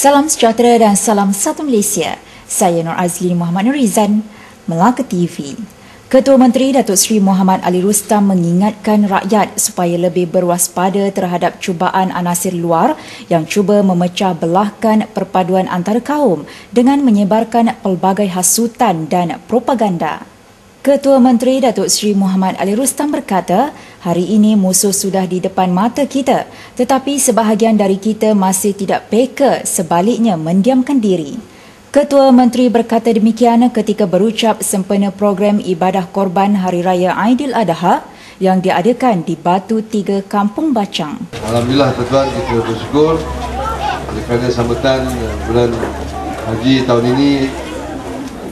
Salam sejahtera dan salam satu Malaysia. Saya Nur Azlin Muhammad Nurizan, Melaka TV. Ketua Menteri Datuk Seri Muhammad Ali Rustam mengingatkan rakyat supaya lebih berwaspada terhadap cubaan anasir luar yang cuba memecah belahkan perpaduan antara kaum dengan menyebarkan pelbagai hasutan dan propaganda. Ketua Menteri Datuk Seri Muhammad Ali Rustam berkata, hari ini musuh sudah di depan mata kita, tetapi sebahagian dari kita masih tidak peka, sebaliknya mendiamkan diri. Ketua Menteri berkata demikian ketika berucap sempena program ibadah korban Hari Raya Aidiladha yang diadakan di Batu Tiga, Kampung Bacang. Alhamdulillah tuan-tuan, kita bersyukur kerana sambutan bulan haji tahun ini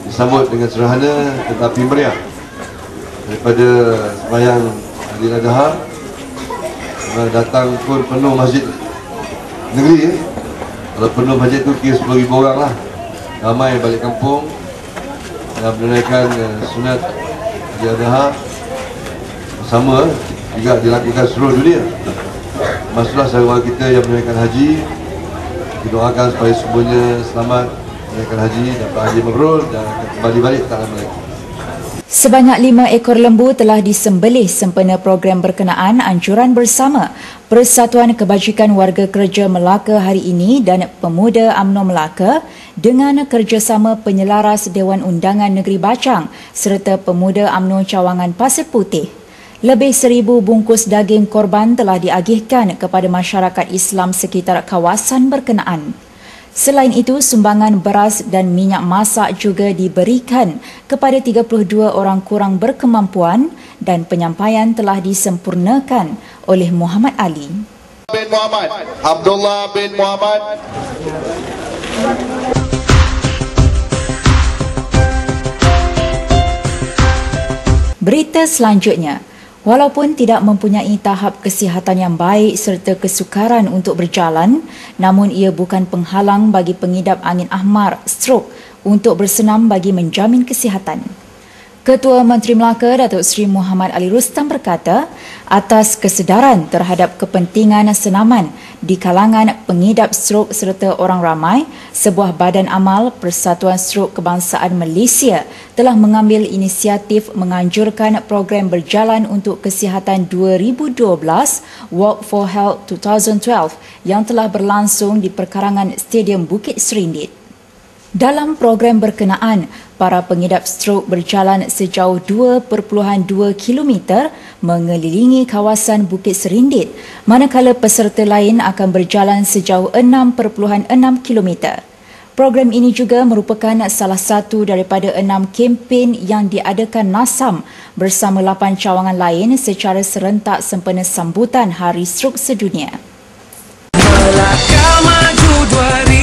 disambut dengan sederhana tetapi meriah. Daripada sembahyang Aidiladha datang pun penuh masjid negeri. Kalau penuh masjid tu kira 10,000 orang lah. Ramai balik kampung dan menunaikan sunat Aidiladha sama juga dilakukan seluruh dunia. Masuklah saudara kita yang menunaikan haji. Kita doakan supaya semuanya selamat menunaikan haji, dapat haji mabrur dan akan kembali balik tak lama lagi. Sebanyak 5 ekor lembu telah disembelih sempena program berkenaan anjuran bersama Persatuan Kebajikan Warga Kerja Melaka hari ini dan Pemuda UMNO Melaka dengan kerjasama penyelaras Dewan Undangan Negeri Bacang serta Pemuda UMNO Cawangan Pasir Putih. Lebih 1,000 bungkus daging korban telah diagihkan kepada masyarakat Islam sekitar kawasan berkenaan. Selain itu, sumbangan beras dan minyak masak juga diberikan kepada 32 orang kurang berkemampuan dan penyampaian telah disempurnakan oleh Muhammad Ali. Bin Muhammad, Abdullah bin Muhammad. Berita selanjutnya. Walaupun tidak mempunyai tahap kesihatan yang baik serta kesukaran untuk berjalan, namun ia bukan penghalang bagi pengidap angin ahmar, strok, untuk bersenam bagi menjamin kesihatan. Ketua Menteri Melaka Datuk Seri Muhammad Ali Rustam berkata, atas kesedaran terhadap kepentingan senaman di kalangan pengidap strok serta orang ramai, sebuah badan amal Persatuan Strok Kebangsaan Malaysia telah mengambil inisiatif menganjurkan program berjalan untuk kesihatan 2012 Walk for Health 2012 yang telah berlangsung di perkarangan Stadium Bukit Serindit. Dalam program berkenaan, para pengidap strok berjalan sejauh 2.2 km mengelilingi kawasan Bukit Serindit, manakala peserta lain akan berjalan sejauh 6.6 km. Program ini juga merupakan salah satu daripada 6 kempen yang diadakan NASAM bersama 8 cawangan lain secara serentak sempena sambutan Hari Strok Sedunia. Melaka Maju 2000